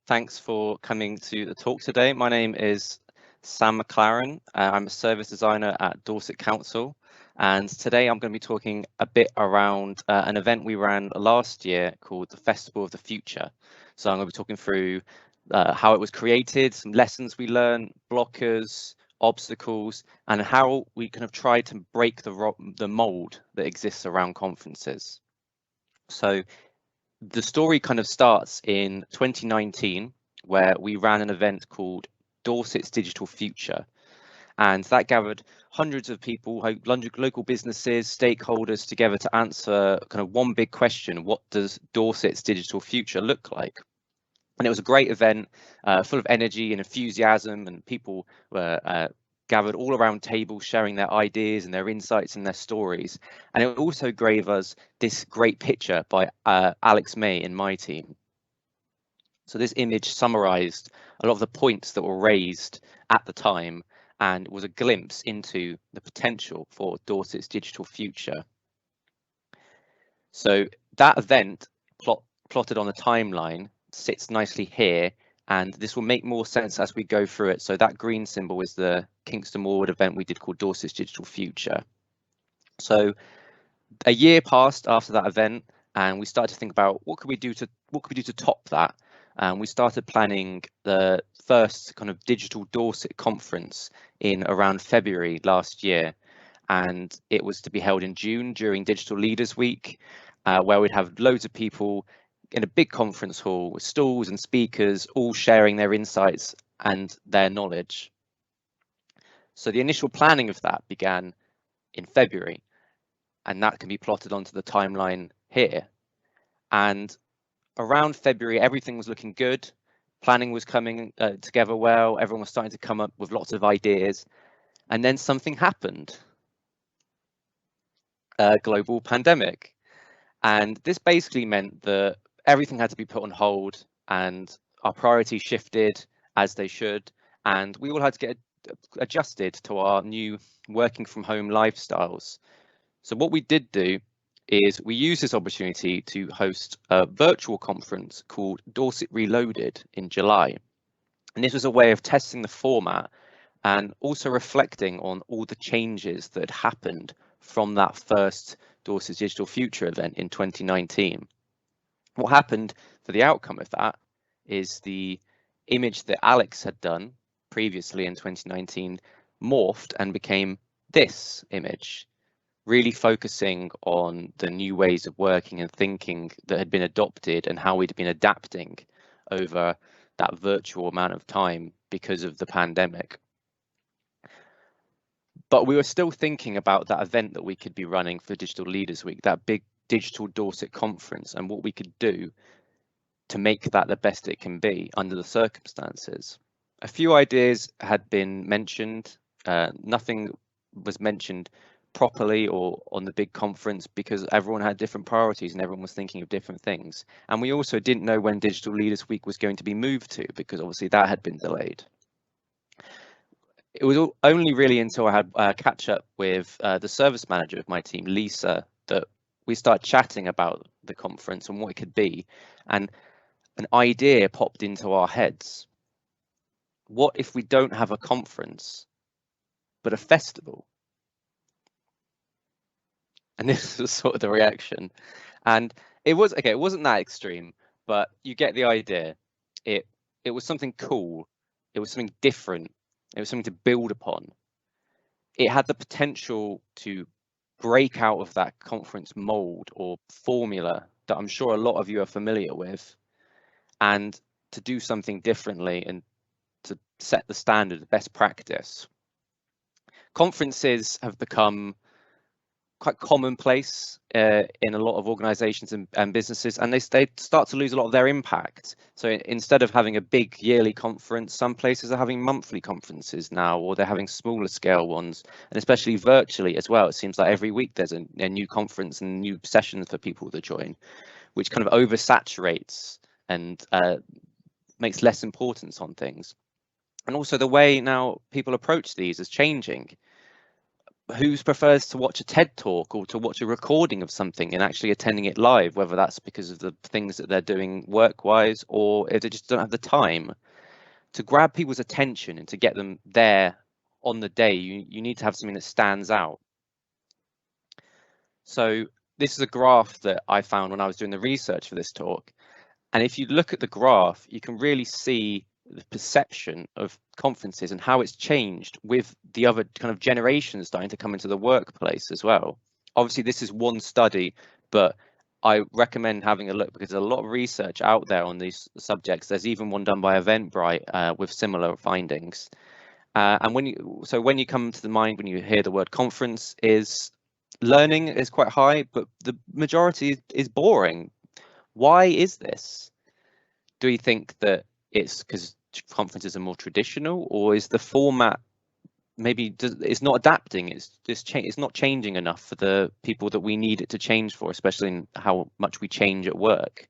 Thanks for coming to the talk today. My name is Sam McLaren. I'm a service designer at Dorset Council, and today I'm going to be talking a bit around an event we ran last year called the Festival of the Future. So I'm going to be talking through how it was created, some lessons we learned, blockers, obstacles, and how we kind of tried to break the mold that exists around conferences. So the story kind of starts in 2019, where we ran an event called Dorset's Digital Future. And that gathered hundreds of people, local businesses, stakeholders together to answer kind of one big question: what does Dorset's digital future look like? And it was a great event, full of energy and enthusiasm, and people were gathered all around tables sharing their ideas and their insights and their stories. And it also gave us this great picture by Alex May in my team. So this image summarized a lot of the points that were raised at the time and was a glimpse into the potential for Dorset's digital future. So that event plotted on a timeline sits nicely here, and this will make more sense as we go through it. So that green symbol is the Kingston Ward event we did called Dorset's Digital Future. So a year passed after that event, and we started to think about what could we do to top that. And we started planning the first kind of digital Dorset conference in around February last year, and it was to be held in June during Digital Leaders Week, where we'd have loads of people in a big conference hall with stalls and speakers, all sharing their insights and their knowledge. So the initial planning of that began in February, and that can be plotted onto the timeline here. And around February, everything was looking good. Planning was coming together well. Everyone was starting to come up with lots of ideas. And then something happened. A global pandemic. And this basically meant that everything had to be put on hold, and our priorities shifted as they should, and we all had to get adjusted to our new working from home lifestyles. So what we did do is we used this opportunity to host a virtual conference called Dorset Reloaded in July. And this was a way of testing the format and also reflecting on all the changes that had happened from that first Dorset's Digital Future event in 2019. What happened for the outcome of that is the image that Alex had done previously in 2019 morphed and became this image, really focusing on the new ways of working and thinking that had been adopted and how we'd been adapting over that virtual amount of time because of the pandemic. But we were still thinking about that event that we could be running for Digital Leaders Week, that big Digital Dorset conference, and what we could do to make that the best it can be under the circumstances. A few ideas had been mentioned. Nothing was mentioned properly or on the big conference because everyone had different priorities and everyone was thinking of different things. And we also didn't know when Digital Leaders Week was going to be moved to, because obviously that had been delayed. It was only really until I had a catch up with the service manager of my team, Lisa, that we started chatting about the conference and what it could be. And an idea popped into our heads. What if we don't have a conference, but a festival? And this was sort of the reaction. And it wasn't that extreme, but you get the idea. It was something cool. It was something different. It was something to build upon. It had the potential to break out of that conference mold or formula that I'm sure a lot of you are familiar with, and to do something differently and to set the standard, the best practice. Conferences have become quite commonplace in a lot of organizations and businesses, and they start to lose a lot of their impact. So instead of having a big yearly conference, some places are having monthly conferences now, or they're having smaller scale ones, and especially virtually as well. It seems like every week there's a new conference and new sessions for people to join, which kind of oversaturates and makes less importance on things. And also the way now people approach these is changing. who prefers to watch a TED talk or to watch a recording of something and actually attending it live, whether that's because of the things that they're doing work-wise or if they just don't have the time. To grab people's attention and to get them there on the day, you need to have something that stands out. So this is a graph that I found when I was doing the research for this talk. And if you look at the graph, you can really see the perception of conferences and how it's changed with the other kind of generations starting to come into the workplace as well. Obviously, this is one study, but I recommend having a look because there's a lot of research out there on these subjects. There's even one done by Eventbrite with similar findings. And when you come to the mind when you hear the word conference, is learning is quite high, but the majority is boring. Why is this? Do you think that it's because conferences are more traditional, or is the format maybe it's not adapting? It's not changing enough for the people that we need it to change for, especially in how much we change at work.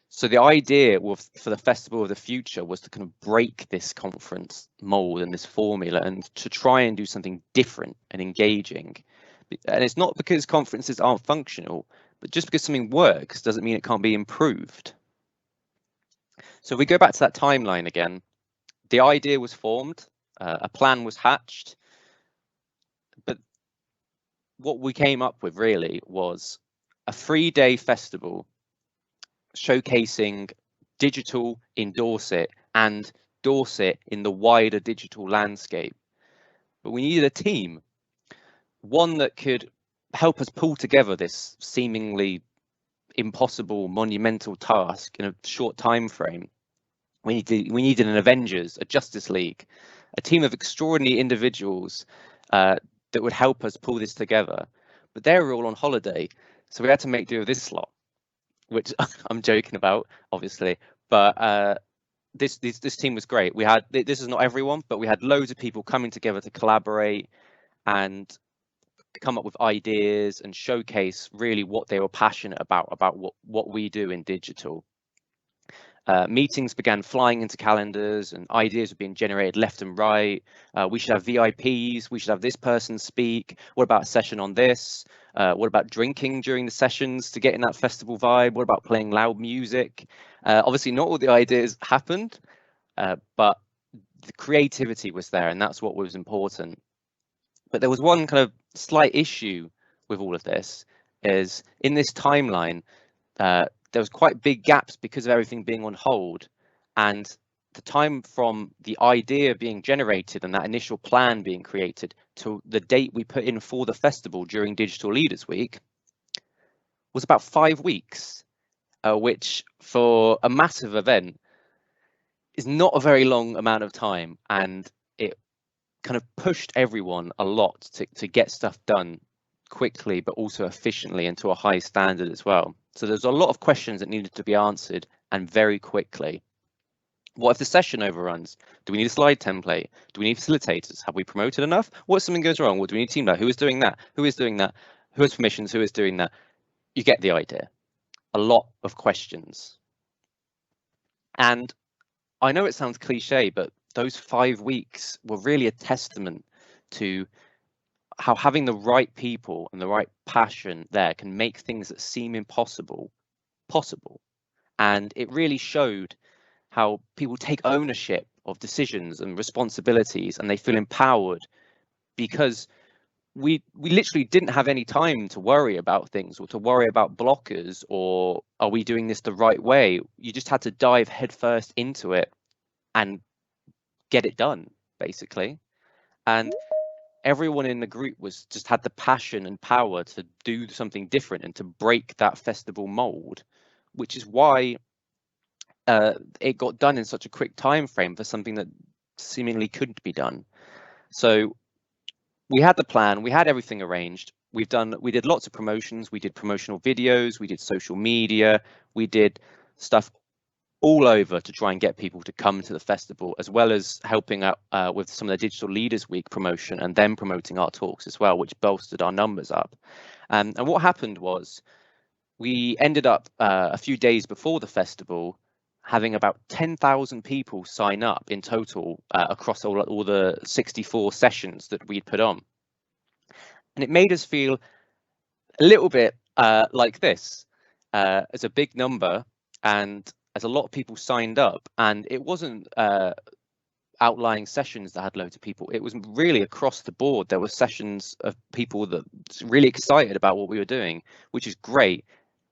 So the idea for the Festival of the Future was to kind of break this conference mold and this formula and to try and do something different and engaging. And it's not because conferences aren't functional, but just because something works doesn't mean it can't be improved. So if we go back to that timeline again, the idea was formed, a plan was hatched, but what we came up with really was a 3-day festival showcasing digital in Dorset and Dorset in the wider digital landscape. But we needed a team, one that could help us pull together this seemingly impossible, monumental task in a short time frame. We needed an Avengers, a Justice League, a team of extraordinary individuals that would help us pull this together. But they were all on holiday, so we had to make do with this lot, which I'm joking about, obviously. But this team was great. We had, this is not everyone, but we had loads of people coming together to collaborate and come up with ideas and showcase really what they were passionate about what we do in digital. Meetings began flying into calendars and ideas were being generated left and right. We should have VIPs, we should have this person speak. What about a session on this? What about drinking during the sessions to get in that festival vibe? What about playing loud music? Obviously not all the ideas happened, but the creativity was there and that's what was important. But there was one kind of slight issue with all of this, is in this timeline, there was quite big gaps because of everything being on hold, and the time from the idea being generated and that initial plan being created to the date we put in for the festival during Digital Leaders Week was about 5 weeks, which for a massive event is not a very long amount of time, and it kind of pushed everyone a lot to get stuff done quickly but also efficiently and to a high standard as well. So there's a lot of questions that needed to be answered and very quickly. What if the session overruns? Do we need a slide template? Do we need facilitators? Have we promoted enough? What if something goes wrong? Well, do we need a team leader? Who is doing that? Who is doing that? Who has permissions? Who is doing that? You get the idea. A lot of questions. And I know it sounds cliche, but those 5 weeks were really a testament to how having the right people and the right passion there can make things that seem impossible possible. And it really showed how people take ownership of decisions and responsibilities and they feel empowered, because we literally didn't have any time to worry about things or to worry about blockers or are we doing this the right way. You just had to dive headfirst into it and get it done, basically. And everyone in the group just had the passion and power to do something different and to break that festival mold, which is why it got done in such a quick time frame for something that seemingly couldn't be done. So we had the plan, we had everything arranged. We did lots of promotions, we did promotional videos, we did social media, we did stuff all over to try and get people to come to the festival, as well as helping out with some of the Digital Leaders Week promotion and then promoting our talks as well, which bolstered our numbers up. And what happened was we ended up a few days before the festival having about 10,000 people sign up in total across all the 64 sessions that we'd put on. And it made us feel a little bit like this. As a big number, and as a lot of people signed up, and it wasn't outlying sessions that had loads of people. It was really across the board. There were sessions of people that really excited about what we were doing, which is great.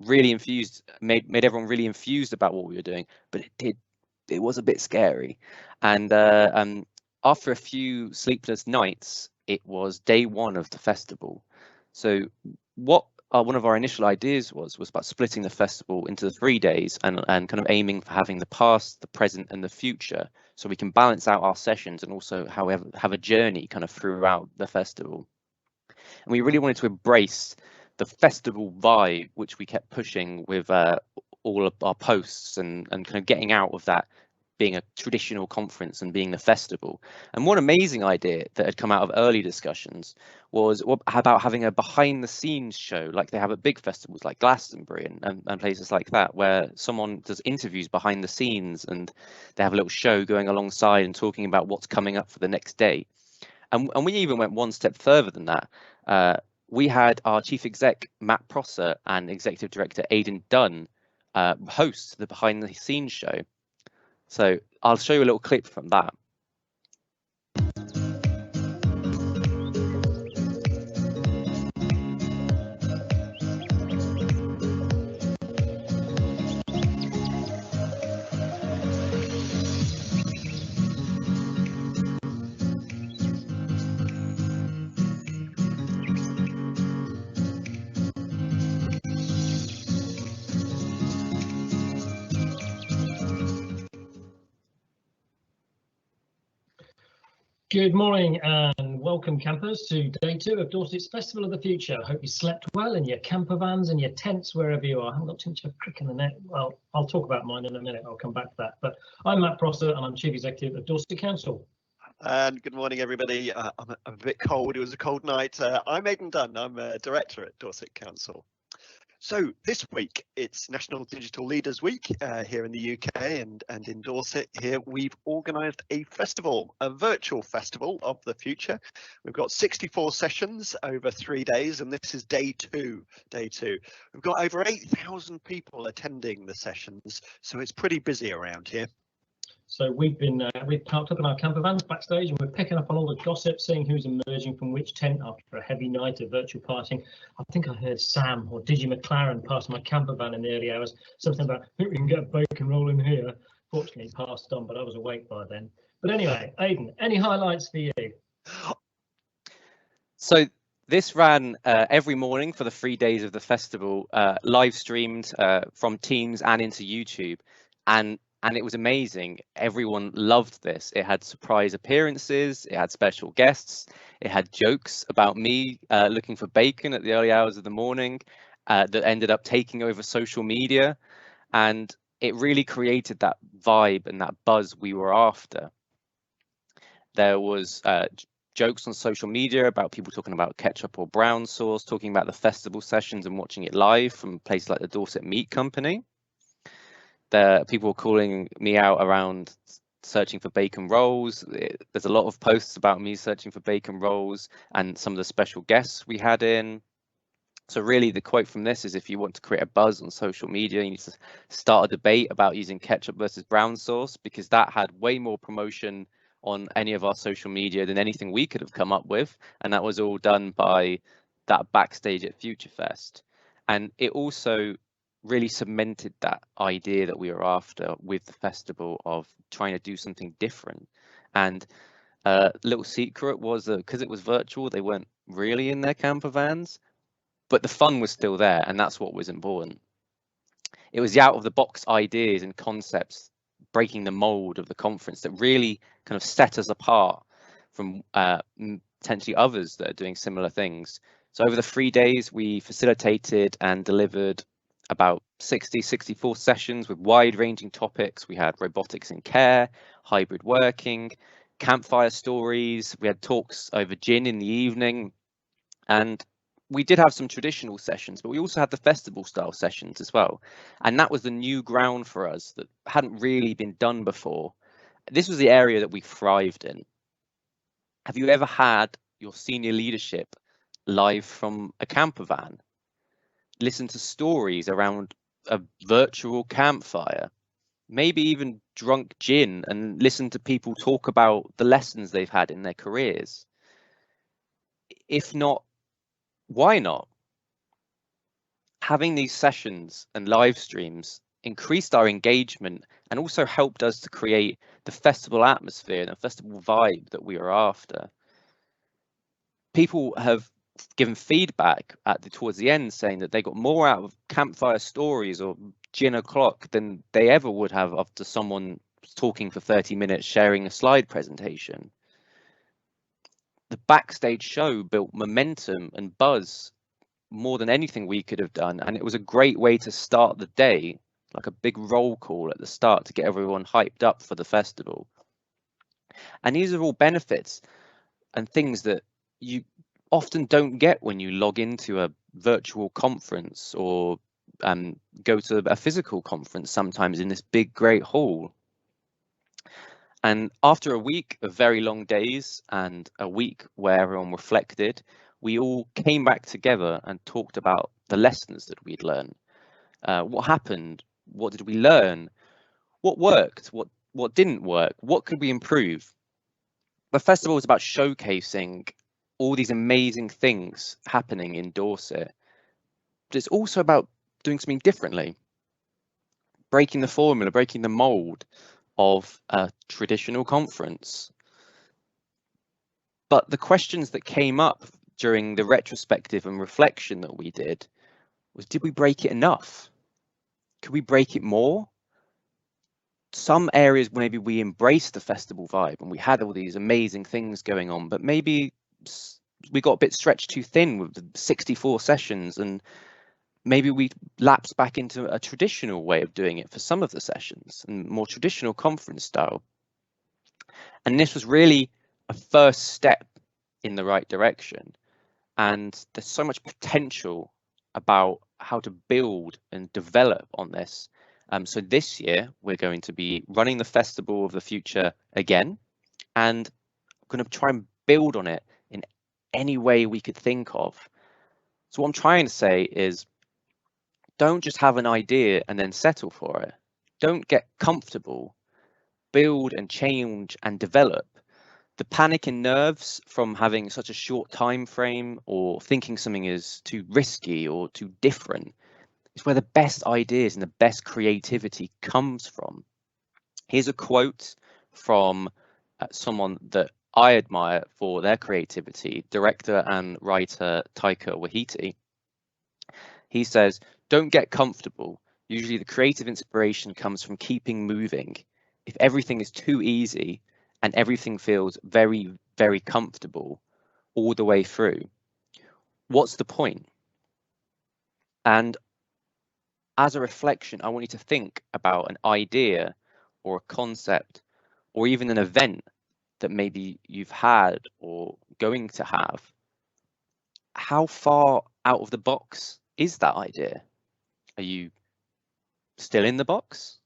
Really infused, made everyone really infused about what we were doing. But it was a bit scary. And after a few sleepless nights, it was day one of the festival. So what one of our initial ideas was about splitting the festival into the 3 days and kind of aiming for having the past, the present, and the future, so we can balance out our sessions and also have a journey kind of throughout the festival. And we really wanted to embrace the festival vibe, which we kept pushing with all of our posts and kind of getting out of that being a traditional conference and being the festival. And one amazing idea that had come out of early discussions was about having a behind the scenes show like they have at big festivals like Glastonbury and places like that, where someone does interviews behind the scenes and they have a little show going alongside and talking about what's coming up for the next day. And we even went one step further than that. We had our chief exec, Matt Prosser, and executive director, Aidan Dunn, host the behind the scenes show. So I'll show you a little clip from that. Good morning and welcome campers to day 2 of Dorset's Festival of the Future. Hope you slept well in your camper vans and your tents wherever you are. I haven't got too much of a crick in the neck. Well, I'll talk about mine in a minute. I'll come back to that. But I'm Matt Prosser and I'm Chief Executive of Dorset Council. And good morning, everybody. I'm a bit cold. It was a cold night. I'm Aidan Dunn. I'm a director at Dorset Council. So this week it's National Digital Leaders Week here in the UK and in Dorset. Here we've organised a festival, a virtual festival of the future. We've got 64 sessions over 3 days, and this is day two. We've got over 8,000 people attending the sessions, so it's pretty busy around here. So we've parked up in our camper vans backstage and we're picking up on all the gossip, seeing who's emerging from which tent after a heavy night of virtual partying. I think I heard Sam or Digi McLaren pass my camper van in the early hours, something about, I think we can get a bacon roll in here. Fortunately passed on, but I was awake by then. But anyway, Aidan, any highlights for you? So this ran every morning for the 3 days of the festival, live streamed from Teams and into YouTube. And it was amazing. Everyone loved this. It had surprise appearances, it had special guests, it had jokes about me looking for bacon at the early hours of the morning that ended up taking over social media. And it really created that vibe and that buzz we were after. There was jokes on social media about people talking about ketchup or brown sauce, talking about the festival sessions and watching it live from places like the Dorset Meat Company. People were calling me out around searching for bacon rolls. There's a lot of posts about me searching for bacon rolls and some of the special guests we had in. So really the quote from this is, if you want to create a buzz on social media, you need to start a debate about using ketchup versus brown sauce, because that had way more promotion on any of our social media than anything we could have come up with. And that was all done by that backstage at Futurefest. And it also really cemented that idea that we were after with the festival of trying to do something different. And little secret was that because it was virtual, they weren't really in their camper vans, but the fun was still there, and that's what was important. It was the out of the box ideas and concepts breaking the mold of the conference that really kind of set us apart from potentially others that are doing similar things. So over the 3 days, we facilitated and delivered about 64 sessions with wide-ranging topics. We had robotics in care, hybrid working, campfire stories. We had talks over gin in the evening, and we did have some traditional sessions, but we also had the festival style sessions as well. And that was the new ground for us that hadn't really been done before. This was the area that we thrived in. Have you ever had your senior leadership live from a camper van? Listen to stories around a virtual campfire, maybe even drunk gin, and listen to people talk about the lessons they've had in their careers? If not, why not? Having these sessions and live streams increased our engagement and also helped us to create the festival atmosphere and the festival vibe that we are after. People have given feedback towards the end saying that they got more out of campfire stories or gin o'clock than they ever would have after someone talking for 30 minutes sharing a slide presentation. The backstage show built momentum and buzz more than anything we could have done, and it was a great way to start the day, like a big roll call at the start to get everyone hyped up for the festival. And these are all benefits and things that you often don't get when you log into a virtual conference or go to a physical conference, sometimes in this big great hall. And after a week of very long days and a week where everyone reflected, we all came back together and talked about the lessons that we'd learned. What happened? What did we learn? What worked? What didn't work? What could we improve? The festival was about showcasing all these amazing things happening in Dorset, but it's also about doing something differently, breaking the formula, breaking the mold of a traditional conference. But the questions that came up during the retrospective and reflection that we did was, did we break it enough? Could we break it more? Some areas maybe we embraced the festival vibe and we had all these amazing things going on, but maybe we got a bit stretched too thin with the 64 sessions, and maybe we lapsed back into a traditional way of doing it for some of the sessions and more traditional conference style. And this was really a first step in the right direction. And there's so much potential about how to build and develop on this. So this year, we're going to be running the Festival of the Future again, and I'm going to try and build on it in any way we could think of. So what I'm trying to say is, don't just have an idea and then settle for it. Don't get comfortable. Build and change and develop. The panic and nerves from having such a short time frame or thinking something is too risky or too different is where the best ideas and the best creativity comes from. Here's a quote from someone that I admire for their creativity, director and writer Taika Waititi. He says, "Don't get comfortable. Usually the creative inspiration comes from keeping moving. If everything is too easy and everything feels very, very comfortable all the way through, what's the point?" And as a reflection, I want you to think about an idea or a concept or even an event that maybe you've had or going to have. How far out of the box is that idea? Are you still in the box?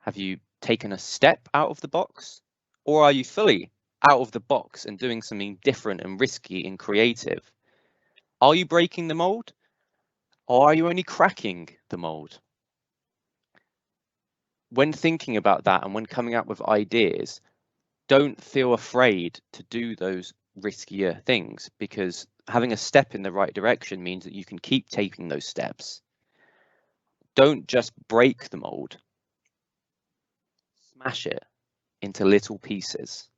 Have you taken a step out of the box? Or are you fully out of the box and doing something different and risky and creative? Are you breaking the mold? Or are you only cracking the mold? When thinking about that and when coming up with ideas, don't feel afraid to do those riskier things, because having a step in the right direction means that you can keep taking those steps. Don't just break the mold. Smash it into little pieces.